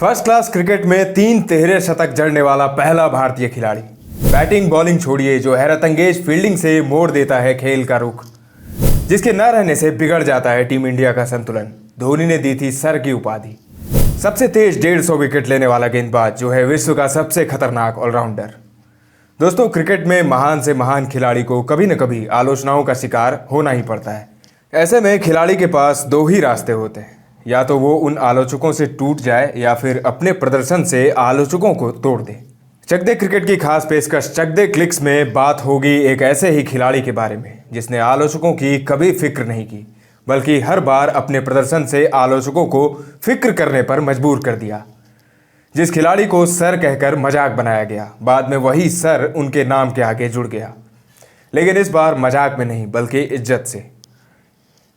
First class cricket में 3 तिहरे शतक जड़ने वाला पहला भारतीय खिलाड़ी। बैटिंग बॉलिंग छोड़िए, जो हैरतअंगेज फील्डिंग से मोड़ देता है खेल का रुख, जिसके न रहने से बिगड़ जाता है टीम इंडिया का संतुलन। धोनी ने दी थी सर की उपाधि। सबसे तेज 150 विकेट लेने वाला गेंदबाज, जो है विश्व का सबसे खतरनाक ऑलराउंडर। दोस्तों, क्रिकेट में महान से महान खिलाड़ी को कभी न कभी आलोचनाओं का शिकार होना ही पड़ता है। ऐसे में खिलाड़ी के पास 2 ही रास्ते होते हैं, या तो वो उन आलोचकों से टूट जाए या फिर अपने प्रदर्शन से आलोचकों को तोड़ दे। चक दे क्रिकेट की खास पेशकश चक दे क्लिक्स में बात होगी एक ऐसे ही खिलाड़ी के बारे में, जिसने आलोचकों की कभी फिक्र नहीं की, बल्कि हर बार अपने प्रदर्शन से आलोचकों को फिक्र करने पर मजबूर कर दिया। जिस खिलाड़ी को सर कहकर मजाक बनाया गया, बाद में वही सर उनके नाम के आगे जुड़ गया, लेकिन इस बार मजाक में नहीं बल्कि इज्जत से।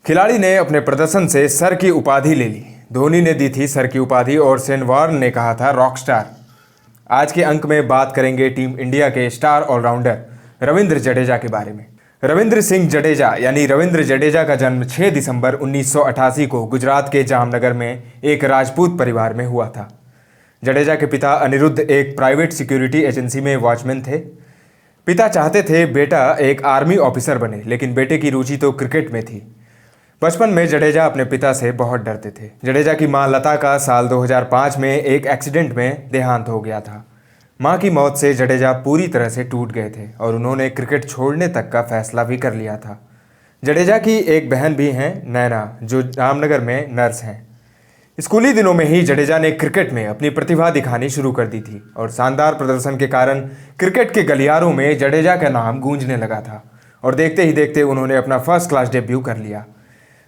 खिलाड़ी ने अपने प्रदर्शन से सर की उपाधि ले ली। धोनी ने दी थी सर की उपाधि और शेन वॉर्न ने कहा था रॉकस्टार। आज के अंक में बात करेंगे टीम इंडिया के स्टार ऑलराउंडर रविंद्र जडेजा के बारे में। रविंद्र सिंह जडेजा यानी रविंद्र जडेजा का जन्म 6 दिसंबर 1988 को गुजरात के जामनगर में एक राजपूत परिवार में हुआ था। जडेजा के पिता अनिरुद्ध एक प्राइवेट सिक्योरिटी एजेंसी में वॉचमैन थे। पिता चाहते थे बेटा एक आर्मी ऑफिसर बने, लेकिन बेटे की रुचि तो क्रिकेट में थी। बचपन में जडेजा अपने पिता से बहुत डरते थे। जडेजा की मां लता का साल 2005 में एक एक्सीडेंट में देहांत हो गया था। मां की मौत से जडेजा पूरी तरह से टूट गए थे और उन्होंने क्रिकेट छोड़ने तक का फैसला भी कर लिया था। जडेजा की एक बहन भी हैं, नैना, जो जामनगर में नर्स हैं। स्कूली दिनों में ही जडेजा ने क्रिकेट में अपनी प्रतिभा दिखानी शुरू कर दी थी और शानदार प्रदर्शन के कारण क्रिकेट के गलियारों में जडेजा का नाम गूंजने लगा था और देखते ही देखते उन्होंने अपना फर्स्ट क्लास डेब्यू कर लिया।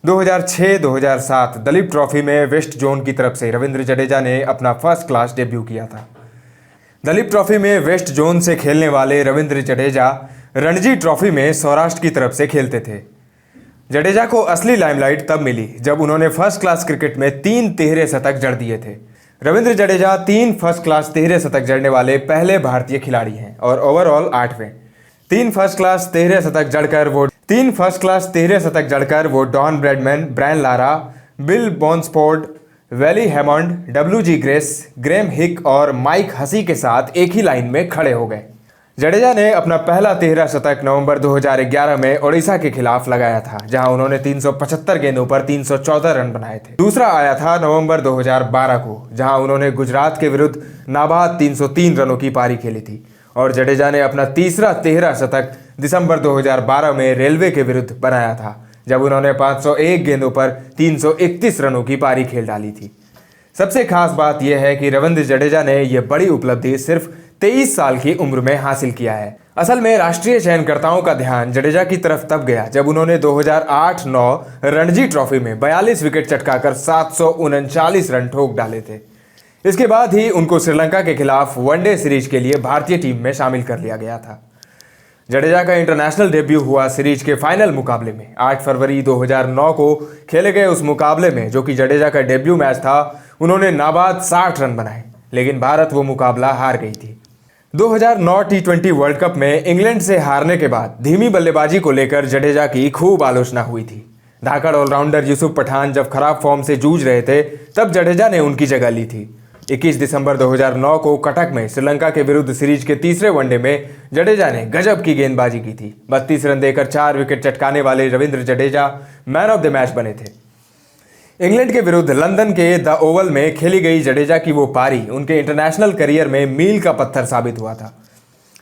2006-2007 दलीप ट्रॉफी में वेस्ट जोन की तरफ से रविंद्र जडेजा ने अपना फर्स्ट क्लास डेब्यू किया था। दलीप ट्रॉफी में वेस्ट जोन से खेलने वाले रविंद्र जडेजा रणजी ट्रॉफी में सौराष्ट्र की तरफ से खेलते थे। जडेजा को असली लाइमलाइट तब मिली जब उन्होंने फर्स्ट क्लास क्रिकेट में 3 तिहरे शतक जड़ दिए थे। रविंद्र जडेजा 3 फर्स्ट क्लास तिहरे शतक जड़ने वाले पहले भारतीय खिलाड़ी हैं और ओवरऑल 8वें। 3 फर्स्ट क्लास तिहरे शतक जड़कर वो Don Bradman, Brian Lara, Bill Ponsford, Wally Hammond, WG Grace, Graeme Hick और माइक हसी के साथ एक ही लाइन में खड़े हो गए। जडेजा ने अपना पहला तिहरा शतक नवंबर 2011 में ओडिशा के खिलाफ लगाया था, जहां उन्होंने 375 गेंदों पर 314 रन बनाए थे। दूसरा आया था नवंबर 2012 को, जहां उन्होंने गुजरात के विरुद्ध नाबाद 303 रनों की पारी खेली थी। और जडेजा ने अपना तीसरा तिहरा शतक दिसंबर 2012 में रेलवे के विरुद्ध बनाया था, जब उन्होंने 501 गेंदों पर 331 रनों की पारी खेल डाली थी। सबसे खास बात यह है कि रविंद्र जडेजा ने यह बड़ी उपलब्धि सिर्फ 23 साल की उम्र में हासिल किया है। असल में राष्ट्रीय चयनकर्ताओं का ध्यान जडेजा की तरफ तब गया जब उन्होंने 2008-9 रणजी ट्रॉफी में 42 विकेट चटकाकर 739 रन ठोक डाले थे। इसके बाद ही उनको श्रीलंका के खिलाफ वनडे सीरीज के लिए भारतीय टीम में शामिल कर लिया गया था। जडेजा का इंटरनेशनल डेब्यू हुआ सीरीज के फाइनल मुकाबले में 8 फरवरी 2009 को खेले गए उस मुकाबले में, जो कि जडेजा का डेब्यू मैच था। उन्होंने नाबाद 60 रन बनाए, लेकिन भारत वो मुकाबला हार गई थी। 2009 T20 वर्ल्ड कप में इंग्लैंड से हारने के बाद धीमी बल्लेबाजी को लेकर जडेजा की खूब आलोचना हुई थी। धाकड़ ऑलराउंडर यूसुफ पठान जब खराब फॉर्म से जूझ रहे थे, तब जडेजा ने उनकी जगह ली थी। 21 दिसंबर 2009 को कटक में श्रीलंका के विरुद्ध सीरीज के तीसरे वनडे में जडेजा ने गजब की गेंदबाजी की थी। 32 रन देकर 4 विकेट चटकाने वाले Ravindra Jadeja man of the match बने थे। इंग्लैंड के विरुद्ध लंदन के द ओवल में खेली गई जडेजा की वो पारी उनके इंटरनेशनल करियर में मील का पत्थर साबित हुआ था।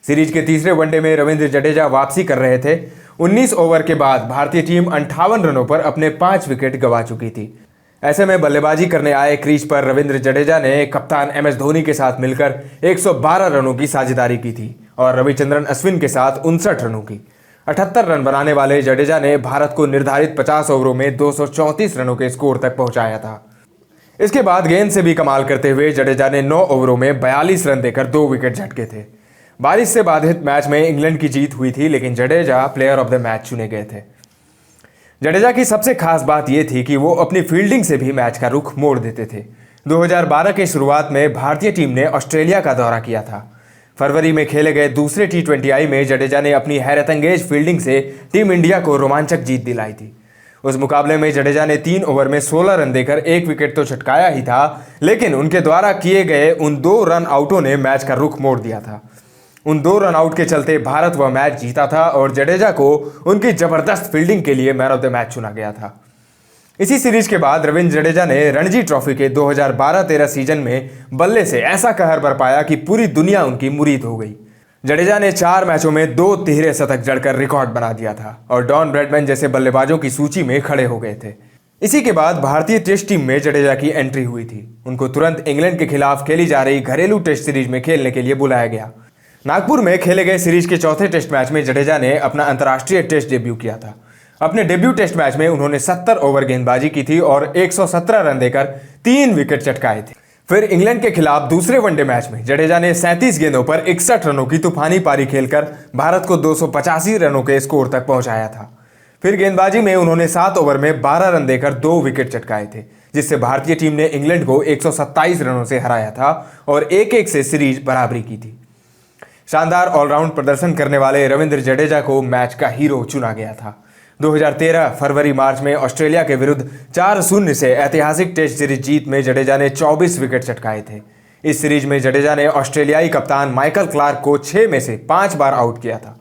सीरीज के तीसरे वनडे में रविंद्र जडेजा वापसी कर रहे थे। 19 ओवर के बाद भारतीय टीम 58 रनों पर अपने 5 विकेट गंवा चुकी थी। ऐसे में बल्लेबाजी करने आए क्रीज पर रविंद्र जडेजा ने कप्तान MS धोनी के साथ मिलकर 112 रनों की साझेदारी की थी और रविचंद्रन अश्विन के साथ 59 रनों की। 78 रन बनाने वाले जडेजा ने भारत को निर्धारित 50 ओवरों में 234 रनों के स्कोर तक पहुंचाया था। इसके बाद गेंद से भी कमाल करते हुए जडेजा ने 9 ओवरों में 42 रन देकर 2 विकेट झटके थे। बारिश से बाधित मैच में इंग्लैंड की जीत हुई थी, लेकिन Jadeja player of the match चुने गए थे। जडेजा की सबसे खास बात यह थी कि वो अपनी फील्डिंग से भी मैच का रुख मोड़ देते थे। 2012 के शुरुआत में भारतीय टीम ने ऑस्ट्रेलिया का दौरा किया था। फरवरी में खेले गए दूसरे T20I में जडेजा ने अपनी हैरतअंगेज फील्डिंग से टीम इंडिया को रोमांचक जीत दिलाई थी। उस मुकाबले में जडेजा ने 3 ओवर में 16 रन देकर 1 विकेट तो चटकाया ही था, लेकिन उनके द्वारा किए गए उन 2 रन आउटों ने मैच का रुख मोड़ दिया था। उन 2 रन आउट के चलते भारत वह मैच जीता था और जडेजा को उनकी जबरदस्त फील्डिंग के लिए मैन ऑफ द मैच चुना गया था। इसी सीरीज के बाद रविंद्र जडेजा ने रणजी ट्रॉफी के 2012-13 सीजन में बल्ले से ऐसा कहर बरपाया कि पूरी दुनिया उनकी मुरीद हो गई। जडेजा ने 4 मैचों में 2 तिहरे शतक जड़कर रिकॉर्ड बना दिया था और डॉन ब्रैडमैन जैसे बल्लेबाजों की सूची में खड़े हो गए थे। इसी के बाद भारतीय टेस्ट टीम में जडेजा की एंट्री हुई थी। उनको तुरंत इंग्लैंड के खिलाफ खेली जा रही घरेलू टेस्ट सीरीज में खेलने के लिए बुलाया गया। नागपुर में खेले गए सीरीज के चौथे टेस्ट मैच में जडेजा ने अपना अंतर्राष्ट्रीय टेस्ट डेब्यू किया था। अपने डेब्यू टेस्ट मैच में उन्होंने 70 ओवर गेंदबाजी की थी और 117 रन देकर 3 विकेट चटकाए थे। फिर इंग्लैंड के खिलाफ दूसरे वनडे मैच में जडेजा ने 37 गेंदों पर 61 रनों की तूफानी पारी खेलकर भारत को 285 रनों के स्कोर तक पहुंचाया था। फिर गेंदबाजी में उन्होंने 7 ओवर में 12 रन देकर 2 विकेट चटकाए थे, जिससे भारतीय टीम ने इंग्लैंड को 127 रनों से हराया था और 1-1 से सीरीज बराबरी की थी। शानदार ऑलराउंड प्रदर्शन करने वाले रविंद्र जडेजा को मैच का हीरो चुना गया था। 2013 फरवरी-मार्च में ऑस्ट्रेलिया के विरुद्ध 4-0 से ऐतिहासिक टेस्ट सीरीज जीत में जडेजा ने 24 विकेट चटकाए थे। इस सीरीज में जडेजा ने ऑस्ट्रेलियाई कप्तान माइकल क्लार्क को 6 में से 5 बार आउट किया था।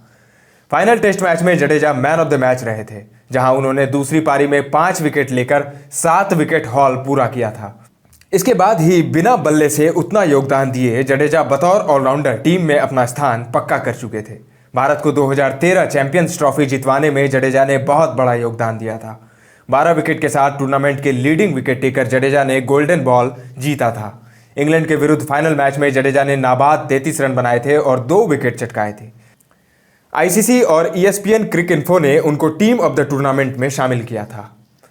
फाइनल टेस्ट मैच में Jadeja man of the match रहे थे, जहां उन्होंने दूसरी पारी में 5 विकेट लेकर 7 विकेट हॉल पूरा किया था। इसके बाद ही बिना बल्ले से उतना योगदान दिए जडेजा बतौर ऑलराउंडर टीम में अपना स्थान पक्का कर चुके थे। भारत को 2013 चैंपियंस ट्रॉफी जितवाने में जडेजा ने बहुत बड़ा योगदान दिया था। 12 विकेट के साथ टूर्नामेंट के लीडिंग विकेट टेकर जडेजा ने गोल्डन बॉल जीता था। इंग्लैंड के विरुद्ध फाइनल मैच में जडेजा ने नाबाद 33 रन बनाए थे और 2 विकेट चटकाए थे। आईसीसी और ESPN क्रिक इन्फो ने उनको टीम ऑफ द टूर्नामेंट में शामिल किया था।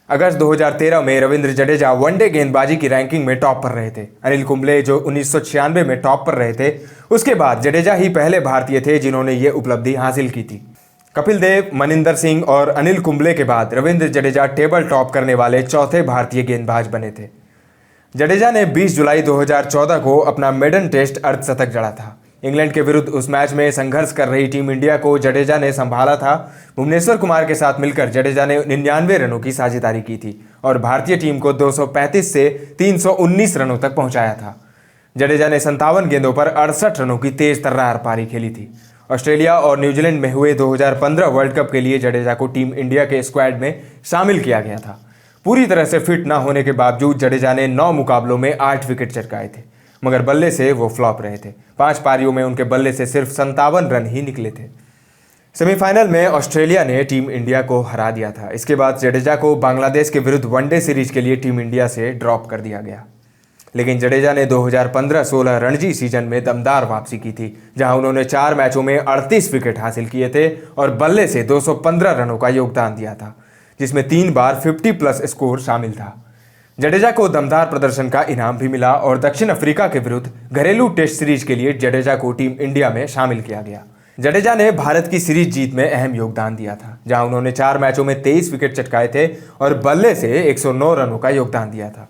अगस्त 2013 में रविंद्र जडेजा वनडे गेंदबाजी की रैंकिंग में टॉप पर रहे थे। अनिल कुंबले जो 1996 में टॉप पर रहे थे, उसके बाद जडेजा ही पहले भारतीय थे जिन्होंने ये उपलब्धि हासिल की थी। कपिल देव, मनिंदर सिंह और अनिल कुंबले के बाद रविंद्र जडेजा टेबल टॉप करने वाले चौथे भारतीय गेंदबाज बने थे। जडेजा ने 20 जुलाई 2014 को अपना मेडन टेस्ट अर्धशतक जड़ा था। इंग्लैंड के विरुद्ध उस मैच में संघर्ष कर रही टीम इंडिया को जडेजा ने संभाला था। भुवनेश्वर कुमार के साथ मिलकर जडेजा ने 99 रनों की साझेदारी की थी और भारतीय टीम को 235 से 319 रनों तक पहुंचाया था। जडेजा ने 57 गेंदों पर 68 रनों की तेज तर्रार पारी खेली थी। ऑस्ट्रेलिया और न्यूजीलैंड में हुए 2015 वर्ल्ड कप के लिए जडेजा को टीम इंडिया के स्क्वाड में शामिल किया गया था। पूरी तरह से फिट न होने के बावजूद जडेजा ने 9 मुकाबलों में 8 विकेट चटकाए थे, मगर बल्ले से वो फ्लॉप रहे थे। 5 पारियों में उनके बल्ले से सिर्फ 57 रन ही निकले थे। सेमीफाइनल में ऑस्ट्रेलिया ने टीम इंडिया को हरा दिया था। इसके बाद जडेजा को बांग्लादेश के विरुद्ध वनडे सीरीज के लिए टीम इंडिया से ड्रॉप कर दिया गया। लेकिन जडेजा ने 2015-16 रणजी सीजन में दमदार वापसी की थी, जहां उन्होंने 4 मैचों में 38 विकेट हासिल किए थे और बल्ले से 215 रनों का योगदान दिया था, जिसमें 3 बार 50+ स्कोर शामिल था। जडेजा को दमदार प्रदर्शन का इनाम भी मिला और दक्षिण अफ्रीका के विरुद्ध घरेलू टेस्ट सीरीज के लिए जडेजा को टीम इंडिया में शामिल किया गया। जडेजा ने भारत की सीरीज जीत में अहम योगदान दिया था, जहां उन्होंने 4 मैचों में 23 विकेट चटकाए थे और बल्ले से 109 रनों का योगदान दिया था।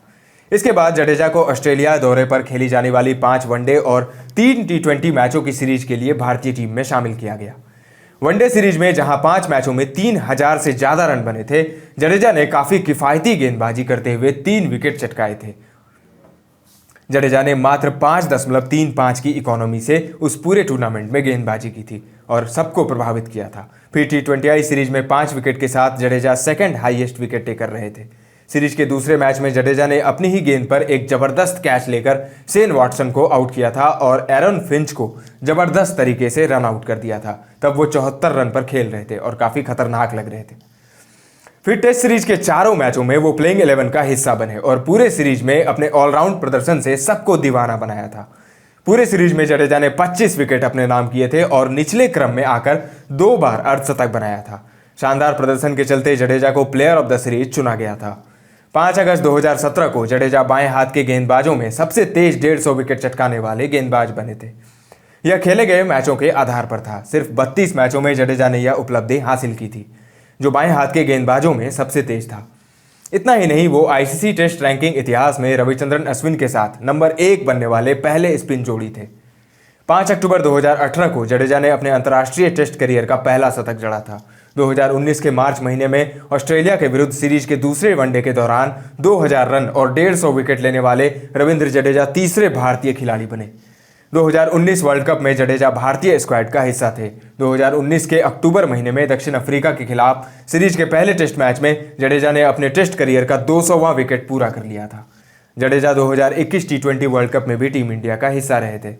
इसके बाद जडेजा को ऑस्ट्रेलिया दौरे पर खेली जाने वाली 5 वनडे और 3 T20 मैचों की सीरीज के लिए भारतीय टीम में शामिल किया गया। वनडे सीरीज में जहां 5 मैचों में 3000 से ज्यादा रन बने थे, जडेजा ने काफी किफायती गेंदबाजी करते हुए 3 विकेट चटकाए थे। जडेजा ने मात्र 5.35 की इकोनॉमी से उस पूरे टूर्नामेंट में गेंदबाजी की थी और सबको प्रभावित किया था। फिर T20I सीरीज में 5 विकेट के साथ Jadeja second highest wicket taker रहे थे। सीरीज के दूसरे मैच में जडेजा ने अपनी ही गेंद पर एक जबरदस्त कैच लेकर शेन वॉटसन को आउट किया था और एरन फिंच को जबरदस्त तरीके से रन आउट कर दिया था। तब वो 74 रन पर खेल रहे थे और काफी खतरनाक लग रहे थे। फिर टेस्ट सीरीज के चारों मैचों में वो प्लेइंग 11 का हिस्सा बने और पूरे सीरीज में अपने ऑलराउंड प्रदर्शन से सबको दीवाना बनाया था। पूरे सीरीज में जडेजा ने 25 विकेट अपने नाम किए थे और निचले क्रम में आकर 2 बार अर्धशतक बनाया था। शानदार प्रदर्शन के चलते जडेजा को प्लेयर ऑफ द सीरीज चुना गया था। 5 अगस्त 2017 को जडेजा बाएं हाथ के गेंदबाजों में सबसे तेज 150 विकेट चटकाने वाले गेंदबाज बने थे। यह खेले गए मैचों के आधार पर था। सिर्फ 32 मैचों में जडेजा ने यह उपलब्धि हासिल की थी, जो बाएं हाथ के गेंदबाजों में सबसे तेज था। इतना ही नहीं, वो आईसीसी टेस्ट रैंकिंग इतिहास में रविचंद्रन अश्विन के साथ नंबर 1 बनने वाले पहले स्पिन जोड़ी थे। 5 अक्टूबर 2018 को जडेजा ने अपने अंतर्राष्ट्रीय टेस्ट करियर का पहला शतक जड़ा था। 2019 के मार्च महीने में ऑस्ट्रेलिया के विरुद्ध सीरीज के दूसरे वनडे के दौरान 2000 रन और 150 विकेट लेने वाले रविंद्र जडेजा तीसरे भारतीय खिलाड़ी बने। 2019 वर्ल्ड कप में जडेजा भारतीय स्क्वाड का हिस्सा थे। 2019 के अक्टूबर महीने में दक्षिण अफ्रीका के खिलाफ सीरीज के पहले टेस्ट मैच में जडेजा ने अपने टेस्ट करियर का 200वां विकेट पूरा कर लिया था। जडेजा 2021 T20 वर्ल्ड कप में भी टीम इंडिया का हिस्सा रहे थे।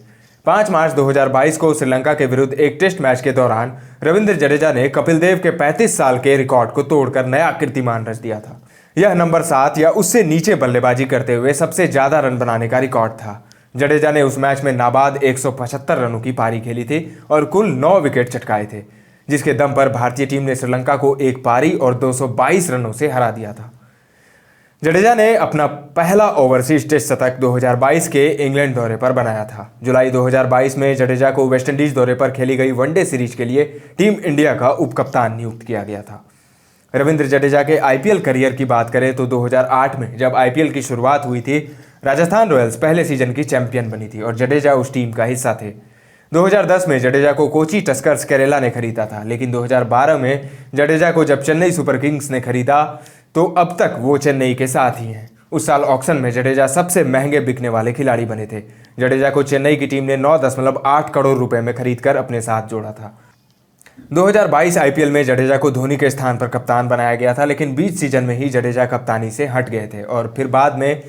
5 मार्च 2022 को श्रीलंका के विरुद्ध एक टेस्ट मैच के दौरान रविंद्र जडेजा ने कपिल देव के 35 साल के रिकॉर्ड को तोड़कर नया कीर्तिमान रच दिया था। यह नंबर 7 या उससे नीचे बल्लेबाजी करते हुए सबसे ज्यादा रन बनाने का रिकॉर्ड था। जडेजा ने उस मैच में नाबाद 175 रनों की पारी खेली थी और कुल 9 विकेट चटकाए थे, जिसके दम पर भारतीय टीम ने श्रीलंका को एक पारी और 222 रनों से हरा दिया था। जडेजा ने अपना पहला ओवरसीज टेस्ट शतक 2022 के इंग्लैंड दौरे पर बनाया था। जुलाई 2022 में जडेजा को वेस्टइंडीज दौरे पर खेली गई वनडे सीरीज के लिए टीम इंडिया का उपकप्तान नियुक्त किया गया था। रविंद्र जडेजा के आईपीएल करियर की बात करें तो 2008 में जब आईपीएल की शुरुआत हुई थी, राजस्थान रॉयल्स पहले सीजन की चैंपियन बनी थी और जडेजा उस टीम का हिस्सा थे। 2010 में जडेजा को कोची टस्कर्स केरला ने खरीदा था, लेकिन 2012 में जडेजा को जब चेन्नई सुपर किंग्स ने खरीदा तो अब तक वो चेन्नई के साथ ही हैं। उस साल ऑक्शन में जडेजा सबसे महंगे बिकने वाले खिलाड़ी बने थे। जडेजा को चेन्नई की टीम ने 9.8 करोड़ रुपए में खरीदकर अपने साथ जोड़ा था। 2022 आईपीएल में जडेजा को धोनी के स्थान पर कप्तान बनाया गया था, लेकिन बीच सीजन में ही जडेजा कप्तानी से हट गए थे और फिर बाद में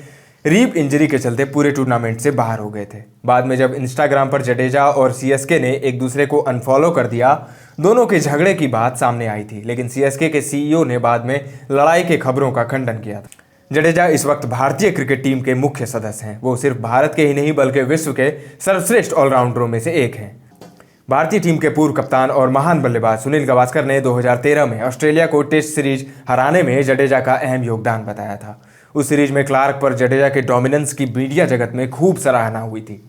रीब इंजरी के चलते पूरे टूर्नामेंट से बाहर हो गए थे। बाद में जब इंस्टाग्राम पर जडेजा और सीएसके ने एक दूसरे को अनफॉलो कर दिया, दोनों के झगड़े की बात सामने आई थी, लेकिन सीएसके के सीईओ ने बाद में लड़ाई के खबरों का खंडन किया था। जडेजा इस वक्त भारतीय क्रिकेट टीम के मुख्य सदस्य हैं। वो सिर्फ भारत के ही नहीं बल्कि विश्व के सर्वश्रेष्ठ ऑलराउंडरों में से एक हैं। भारतीय टीम के पूर्व कप्तान और महान बल्लेबाज सुनील गावस्कर ने 2013 में ऑस्ट्रेलिया को टेस्ट सीरीज हराने में जडेजा का अहम योगदान बताया था। उस सीरीज में क्लार्क पर जडेजा के डोमिनेंस की मीडिया जगत में खूब सराहना हुई थी।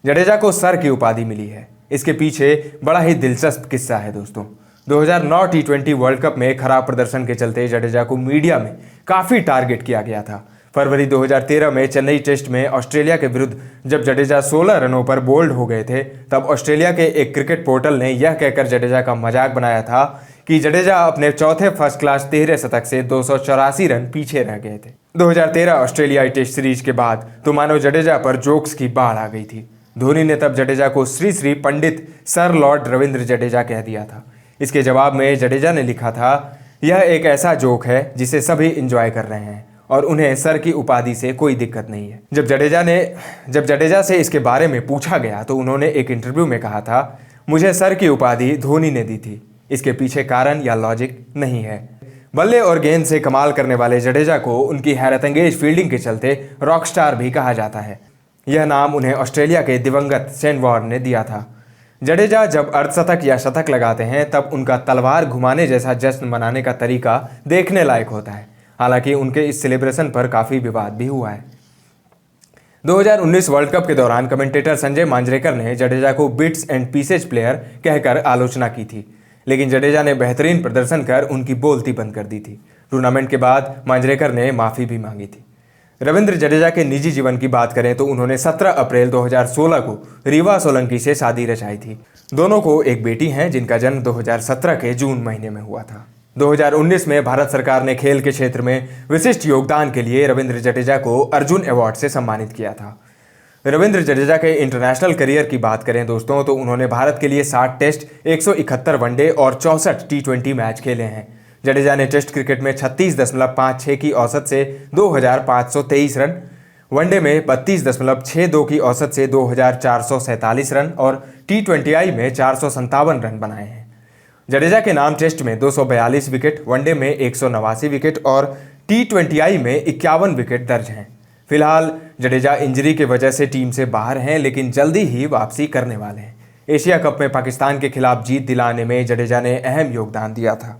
जडेजा को सर की उपाधि मिली है। इसके पीछे बड़ा ही दिलचस्प किस्सा है दोस्तों। 2009 T20 वर्ल्ड कप में खराब प्रदर्शन के चलते जडेजा को मीडिया में काफ़ी टारगेट किया गया था। फरवरी 2013 में चेन्नई टेस्ट में ऑस्ट्रेलिया के विरुद्ध जब जडेजा 16 रनों पर बोल्ड हो गए थे, तब ऑस्ट्रेलिया के एक क्रिकेट पोर्टल ने यह कहकर जडेजा का मजाक बनाया था कि जडेजा अपने चौथे फर्स्ट क्लास 13 शतक से 284 रन पीछे रह गए थे। 2013 ऑस्ट्रेलियाई टेस्ट सीरीज के बाद तो मानो जडेजा पर जोक्स की बाढ़ आ गई थी। धोनी ने तब जडेजा को श्री श्री पंडित सर लॉर्ड रविंद्र जडेजा कह दिया था। इसके जवाब में जडेजा ने लिखा था, यह एक ऐसा जोक है जिसे सभी इंजॉय कर रहे हैं और उन्हें सर की उपाधि से कोई दिक्कत नहीं है। जब जडेजा से इसके बारे में पूछा गया तो उन्होंने एक इंटरव्यू में कहा था, मुझे सर की उपाधि धोनी ने दी थी। इसके पीछे कारण या लॉजिक नहीं है। बल्ले और गेंद से कमाल करने वाले जडेजा को उनकी हैरतअंगेज फील्डिंग के चलते रॉकस्टार भी कहा जाता है। यह नाम उन्हें ऑस्ट्रेलिया के दिवंगत शेन वॉर्न ने दिया था। जडेजा जब अर्धशतक या शतक लगाते हैं तब उनका तलवार घुमाने जैसा जश्न मनाने का तरीका देखने लायक होता है। हालांकि उनके इस सेलिब्रेशन पर काफ़ी विवाद भी हुआ है। 2019 वर्ल्ड कप के दौरान कमेंटेटर संजय मांजरेकर ने जडेजा को बिट्स एंड पीसेज प्लेयर कहकर आलोचना की थी, लेकिन जडेजा ने बेहतरीन प्रदर्शन कर उनकी बोलती बंद कर दी थी। टूर्नामेंट के बाद मांजरेकर ने माफ़ी भी मांगी थी। रविंद्र जडेजा के निजी जीवन की बात करें तो उन्होंने 17 अप्रैल 2016 को रीवा सोलंकी से शादी रचाई थी। दोनों को एक बेटी है जिनका जन्म 2017 के जून महीने में हुआ था। 2019 में भारत सरकार ने खेल के क्षेत्र में विशिष्ट योगदान के लिए रविंद्र जडेजा को अर्जुन अवार्ड से सम्मानित किया था। रविंद्र जडेजा के इंटरनेशनल करियर की बात करें दोस्तों तो उन्होंने भारत के लिए 60 टेस्ट, 171 वनडे और 64 T20 मैच खेले हैं। जडेजा ने टेस्ट क्रिकेट में 36.56 की औसत से 2523 रन, वनडे में 32.62 की औसत से 2447 रन और T20I में 457 रन बनाए हैं। जडेजा के नाम टेस्ट में 242 विकेट, वनडे में 189 विकेट और T20I में 51 विकेट दर्ज हैं। फिलहाल जडेजा इंजरी की वजह से टीम से बाहर हैं, लेकिन जल्दी ही वापसी करने वाले हैं। एशिया कप में पाकिस्तान के खिलाफ जीत दिलाने में जडेजा ने अहम योगदान दिया था।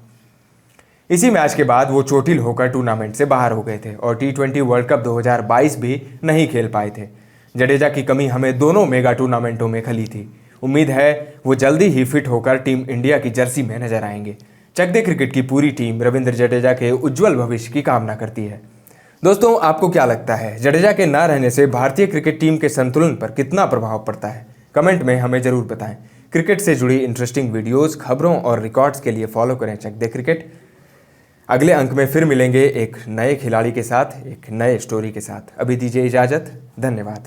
इसी मैच के बाद वो चोटिल होकर टूर्नामेंट से बाहर हो गए थे और T20 वर्ल्ड कप 2022 भी नहीं खेल पाए थे। जडेजा की कमी हमें दोनों मेगा टूर्नामेंटों में खली थी। उम्मीद है वो जल्दी ही फिट होकर टीम इंडिया की जर्सी में नजर आएंगे। चक दे क्रिकेट की पूरी टीम रविंद्र जडेजा के उज्जवल भविष्य की कामना करती है। दोस्तों, आपको क्या लगता है जडेजा के ना रहने से भारतीय क्रिकेट टीम के संतुलन पर कितना प्रभाव पड़ता है? कमेंट में हमें जरूर बताएं। क्रिकेट से जुड़ी इंटरेस्टिंग वीडियोस, खबरों और रिकॉर्ड्स के लिए फॉलो करें चक दे क्रिकेट। अगले अंक में फिर मिलेंगे एक नए खिलाड़ी के साथ, एक नए स्टोरी के साथ। अभी दीजिए इजाज़त। धन्यवाद।